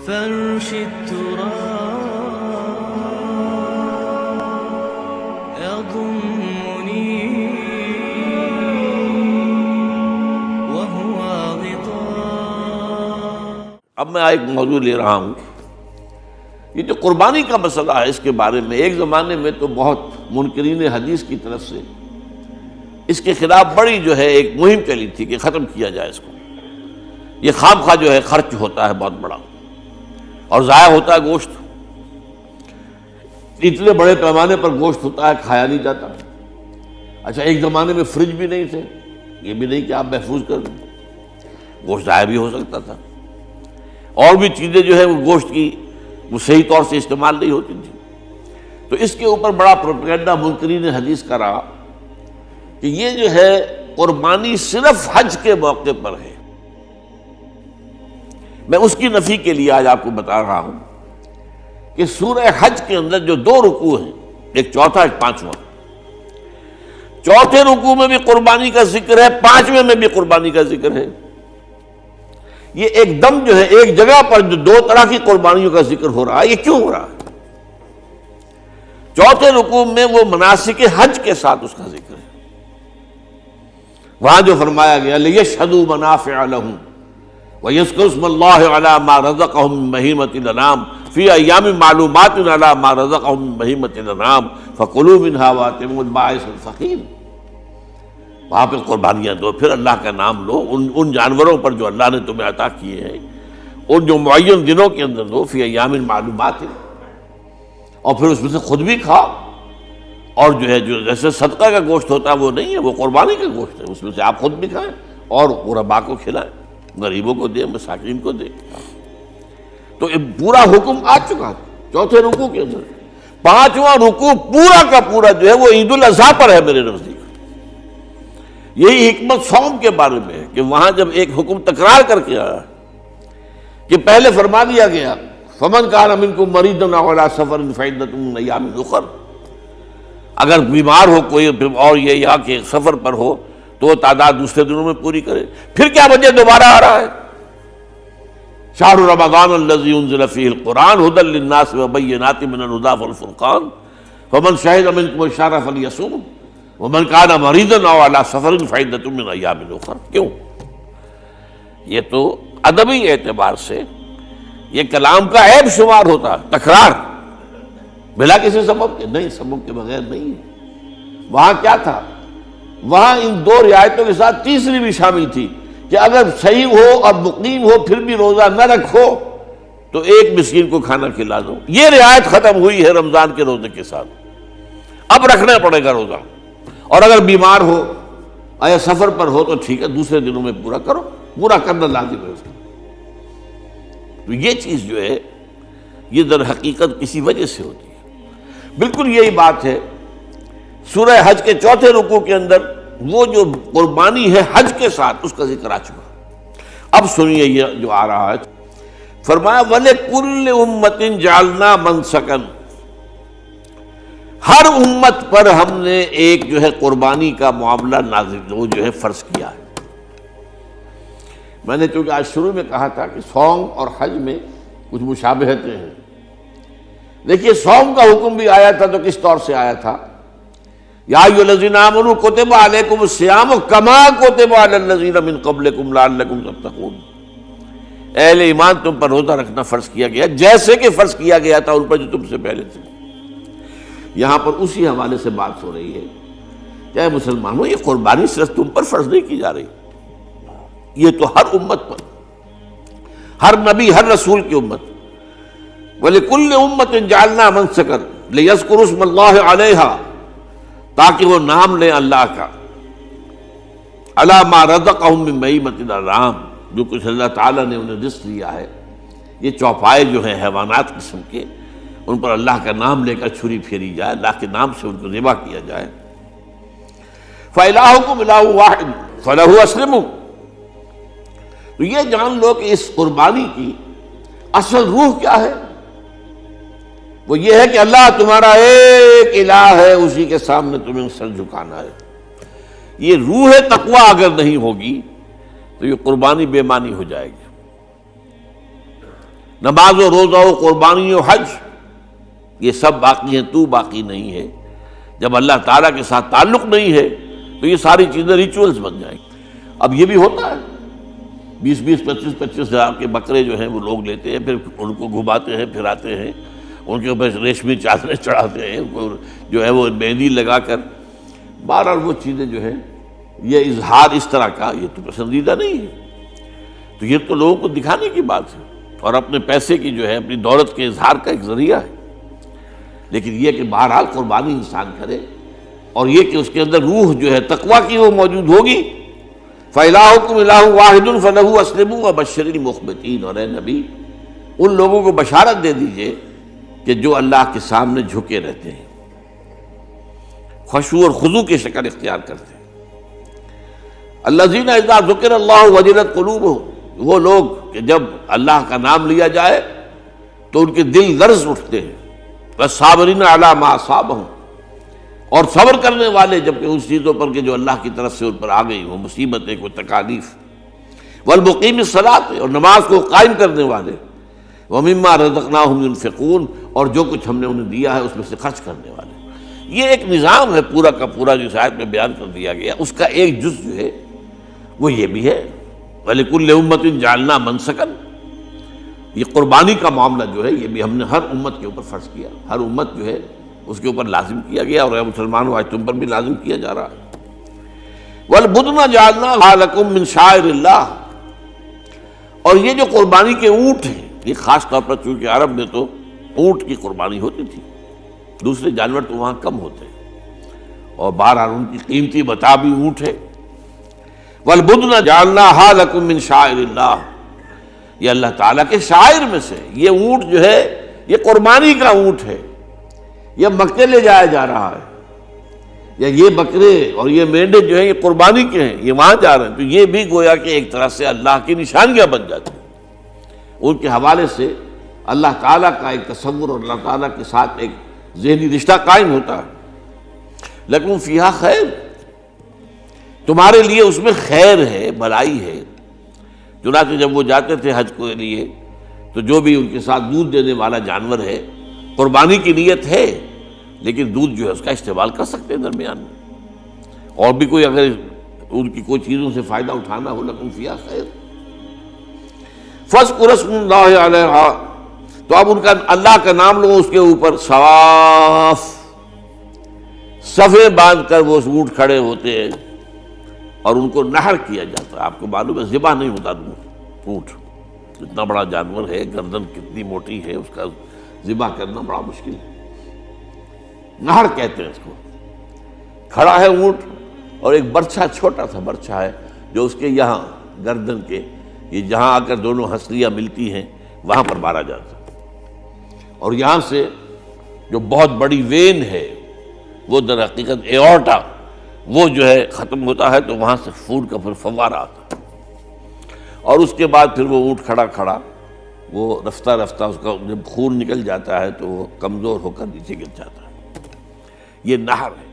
فرش التراب يضمني وهو غطاء. اب میں ایک موضوع لے رہا ہوں، یہ جو قربانی کا مسئلہ ہے، اس کے بارے میں ایک زمانے میں تو بہت منکرین حدیث کی طرف سے اس کے خلاف بڑی جو ہے ایک مہم چلی تھی کہ ختم کیا جائے اس کو. یہ خام خواہ جو ہے خرچ ہوتا ہے بہت بڑا اور ضائع ہوتا ہے گوشت، اتنے بڑے پیمانے پر گوشت ہوتا ہے کھایا نہیں جاتا. اچھا، ایک زمانے میں فریج بھی نہیں تھے، یہ بھی نہیں کہ آپ محفوظ کر دیں، گوشت ضائع بھی ہو سکتا تھا، اور بھی چیزیں جو ہے وہ گوشت کی وہ صحیح طور سے استعمال نہیں ہوتی تھی. تو اس کے اوپر بڑا پروپیگنڈا منکرین حدیث کا رہا کہ یہ جو ہے قربانی صرف حج کے موقع پر ہے. میں اس کی نفی کے لیے آج آپ کو بتا رہا ہوں کہ سورہ حج کے اندر جو دو رکوع ہیں، ایک چوتھا ایک پانچواں، چوتھے رکوع میں بھی قربانی کا ذکر ہے، پانچویں میں بھی قربانی کا ذکر ہے. یہ ایک دم جو ہے ایک جگہ پر جو دو طرح کی قربانیوں کا ذکر ہو رہا ہے، یہ کیوں ہو رہا ہے؟ چوتھے رکوع میں وہ مناسک حج کے ساتھ اس کا ذکر ہے، وہاں جو فرمایا گیا لِيَشْهَدُوا مَنَافِعَ لَهُمْ وَيَذْكُرُوا اسْمَ اللَّهِ عَلَىٰ مَا رَزَقَهُم مِّن بَهِيمَةِ الْأَنْعَامِ فِي أَيَّامٍ مَّعْلُومَاتٍ عَلَىٰ مَا رَزَقَهُم مِّن بَهِيمَةِ الْأَنْعَامِ فَكُلُوا مِنْهَا وَأَطْعِمُوا الْبَائِسَ الْفَقِيرَ. وہاں پہ قربانیاں دو، پھر اللہ کا نام لو ان جانوروں پر جو اللہ نے تمہیں عطا کیے ہیں، ان جو معین دنوں کے اندر دو، فی ایام معلومات، اور پھر اس میں سے خود بھی کھاؤ. اور جو ہے جو جیسے صدقہ کا گوشت ہوتا ہے وہ نہیں ہے، وہ قربانی کا گوشت ہے، اس میں سے آپ خود بھی کھائیں اور غرباء کو کھلائیں، غریبوں کو دیں، مساکین کو دیں. تو یہ پورا حکم آ چکا ہے چوتھے رکوع کے اندر. پانچواں رکوع پورا کا پورا جو ہے وہ عید الاضحیٰ پر ہے میرے نزدیک. یہی حکمت صوم کے بارے میں ہے کہ وہاں جب ایک حکم تکرار کر کے آیا کہ پہلے فرما دیا گیا فَمَنْ كَانَ مِنْكُمْ مَرِيضًا أَوْ عَلَىٰ سَفَرٍ فَعِدَّةٌ مِّنْ أَيَّامٍ أُخَرَ، اگر بیمار ہو کوئی اور یہ یا کہ سفر پر ہو تو وہ تعداد دوسرے دنوں میں پوری کرے. پھر کیا وجہ دوبارہ آ رہا ہے؟ شہر رمضان الذی انزل فیہ القرآن ھدی للناس وبینات من الھدی والفرقان فمن شہد منکم الشہر فلیصمہ ومن کان مریضا او علی سفر فعدۃ من ایام اخر. کیوں؟ یہ تو ادبی اعتبار سے یہ کلام کا عیب شمار ہوتا ہے، تکرار بلا کسی سبب کے نہیں، سبب کے بغیر نہیں ہے. وہاں کیا تھا؟ وہاں ان دو رعایتوں کے ساتھ تیسری بھی شامل تھی کہ اگر صحیح ہو اور مقیم ہو پھر بھی روزہ نہ رکھو تو ایک مسکین کو کھانا کھلا دو. یہ رعایت ختم ہوئی ہے رمضان کے روزے کے ساتھ، اب رکھنا پڑے گا روزہ. اور اگر بیمار ہو یا سفر پر ہو تو ٹھیک ہے، دوسرے دنوں میں پورا کرو، پورا کرنا لازم ہے اس کا. تو یہ چیز جو ہے یہ در حقیقت کسی وجہ سے ہوتی ہے. بالکل یہی بات ہے سورہ حج کے چوتھے رکوع کے اندر وہ جو قربانی ہے حج کے ساتھ اس کا ذکر آ چکا. اب سنیے یہ جو آ رہا ہے، فرمایا وَلِكُلِّ أُمَّةٍ جَعَلْنَا مَنْسَكًا، ہر امت پر ہم نے ایک جو ہے قربانی کا معاملہ نازل وہ جو ہے فرض کیا ہے. میں نے چونکہ آج شروع میں کہا تھا کہ صوم اور حج میں کچھ مشابہتیں ہیں. دیکھیے صوم کا حکم بھی آیا تھا تو کس طور سے آیا تھا؟ یا ایھا الذین آمنوا کتب علیکم الصیام کما کتب علی الذین من قبلکم لعلکم تتقون. اہل ایمان تم پر روزہ رکھنا فرض کیا گیا جیسے کہ فرض کیا گیا تھا ان پر جو تم سے پہلے تھے. یہاں پر اسی حوالے سے بات ہو رہی ہے کہ اے مسلمانوں یہ قربانی صرف تم پر فرض نہیں کی جا رہی، یہ تو ہر امت پر، ہر نبی ہر رسول کی امت. وَلِكُلِّ أُمَّةٍ جَعَلْنَا مَنْسَكًا لِيَذْكُرُوا اسْمَ اللَّهِ عَلَيْهَا، تاکہ وہ نام لیں اللہ کا، عَلَىٰ مَا رَزَقَهُم مِّن بَهِیمَةِ الْأَنْعَامِ، جو کچھ اللہ تعالیٰ نے انہیں رزق دیا ہے. یہ چوپائے جو ہیں حیوانات قسم کے، ان پر اللہ کا نام لے کر چھری پھیری جائے، اللہ کے نام سے ان کو ذبح کیا جائے. فَإِلَٰهُكُمْ إِلَٰهٌ وَاحِدٌ فَلَهُ أَسْلِمُوا. تو یہ جان لو کہ اس قربانی کی اصل روح کیا ہے؟ وہ یہ ہے کہ اللہ تمہارا ایک الہ ہے، اسی کے سامنے تمہیں سر جھکانا ہے. یہ روح تقوی اگر نہیں ہوگی تو یہ قربانی بے معنی ہو جائے گی. نماز و روزہ و قربانی و حج یہ سب باقی ہیں، تو باقی نہیں ہے۔ جب اللہ تعالیٰ کے ساتھ تعلق نہیں ہے تو یہ ساری چیزیں ریچولز بن جائیں گی۔ اب یہ بھی ہوتا ہے، 20-25 ہزار کے بکرے جو ہیں وہ لوگ لیتے ہیں، پھر ان کو گھماتے ہیں، پھراتے ہیں، ان کے اوپر ریشمی چادریں چڑھاتے ہیں، ان کو جو ہے وہ مہندی لگا کر، بہرحال وہ چیزیں جو ہے یہ اظہار اس طرح کا یہ تو پسندیدہ نہیں ہے۔ تو یہ تو لوگوں کو دکھانے کی بات ہے اور اپنے پیسے کی جو ہے اپنی دولت کے اظہار کا ایک ذریعہ ہے، لیکن یہ کہ بہرحال قربانی انسان کرے اور یہ کہ اس کے اندر روح جو ہے تقویٰ کی وہ موجود ہوگی۔ فَإِلَٰهُكُمْ إِلَٰهٌ وَاحِدٌ فَلَهُ أَسْلِمُوا وَبَشِّرِ الْمُخْبِتِينَ، اور اے نبی ان لوگوں کو بشارت دے دیجئے کہ جو اللہ کے سامنے جھکے رہتے ہیں، خشوع اور خضوع کی شکل اختیار کرتے ہیں۔ الَّذِينَ إِذَا ذُكِرَ اللَّهُ وَجِلَتْ قُلُوبُهُمْ، وہ لوگ کہ جب اللہ کا نام لیا جائے تو ان کے دل لرز اٹھتے ہیں۔ وَالصَّابِرِينَ عَلَىٰ مَا أَصَابَهُمْ، اور صبر کرنے والے جبکہ اس چیزوں پر کہ جو اللہ کی طرف سے ان پر آ گئی، وہ مصیبتیں، کوئی تکالیف۔ والمقیم الصلاۃ، اور نماز کو قائم کرنے والے۔ ومما رزقناہم ينفقون، اور جو کچھ ہم نے انہیں دیا ہے اس میں سے خرچ کرنے والے۔ یہ ایک نظام ہے پورا کا پورا جو اس آیت میں بیان کر دیا گیا، اس کا ایک جز جو ہے وہ یہ بھی ہے وَلِكُلِّ أُمَّةٍ جَعَلْنَا مَنسَكًا، یہ قربانی کا معاملہ جو ہے یہ بھی ہم نے ہر امت کے اوپر فرض کیا، ہر امت جو ہے اس کے اوپر لازم کیا گیا، اور اے مسلمانوں آج تم پر بھی لازم کیا جا رہا ہے۔ وَالْبُدْنَ جَعَلْنَاهَا لَكُم مِّن شَعَائِرِ اللَّهِ، اور یہ جو قربانی کے اونٹ ہیں، یہ خاص طور پر چونکہ عرب میں تو اونٹ کی قربانی ہوتی تھی، دوسرے جانور تو وہاں کم ہوتے ہیں، اور بہرحال ان کی قیمتی متاع بھی اونٹ ہے۔ وَالْبُدْنَ جَعَلْنَاهَا لَكُم مِّن شَعَائِرِ اللَّهِ، یہ اللہ تعالیٰ کے شاعر میں سے یہ اونٹ جو ہے یہ قربانی کا اونٹ ہے، یہ مکے لے جایا جا رہا ہے، یا یہ بکرے اور یہ مینڈے جو ہیں یہ قربانی کے ہیں، یہ وہاں جا رہے ہیں، تو یہ بھی گویا کہ ایک طرح سے اللہ کی نشانیاں بن جاتی ہیں۔ ان کے حوالے سے اللہ تعالیٰ کا ایک تصور اور اللہ تعالیٰ کے ساتھ ایک ذہنی رشتہ قائم ہوتا ہے۔ لیکن فیہا خیر، تمہارے لیے اس میں خیر ہے، بھلائی ہے۔ چنانچہ جب وہ جاتے تھے حج کے لیے تو جو بھی ان کے ساتھ دودھ دینے والا جانور ہے، قربانی کی نیت ہے لیکن دودھ جو ہے اس کا استعمال کر سکتے ہیں درمیان میں، اور بھی کوئی اگر ان کی کوئی چیزوں سے فائدہ اٹھانا ہو، لکم فیہا خیر۔ فاذکروا اسم اللہ علیہا، تو اب ان کا اللہ کا نام لو اس کے اوپر، صواف، صفیں باندھ کر وہ اونٹ کھڑے ہوتے ہیں اور ان کو نحر کیا جاتا ہے۔ آپ کو معلوم ہے ذبح نہیں ہوتا اونٹ، اتنا بڑا جانور ہے، گردن کتنی موٹی ہے، اس کا ذبح کرنا بڑا مشکل ہے، نہر کہتے ہیں اس کو۔ کھڑا ہے اونٹ اور ایک برچھا، چھوٹا سا برچھا ہے جو اس کے یہاں گردن کے یہ جہاں آ کر دونوں ہنسلیاں ملتی ہیں وہاں پر مارا جاتا ہے، اور یہاں سے جو بہت بڑی وین ہے وہ در حقیقت ایورٹا، وہ جو ہے ختم ہوتا ہے، تو وہاں سے خون کا پھر فوارہ آتا ہے، اور اس کے بعد پھر وہ اونٹ کھڑا کھڑا وہ رفتہ رفتہ اس کا جب خون نکل جاتا ہے تو وہ کمزور ہو کر نیچے گر جاتا ہے۔ یہ نہر ہے۔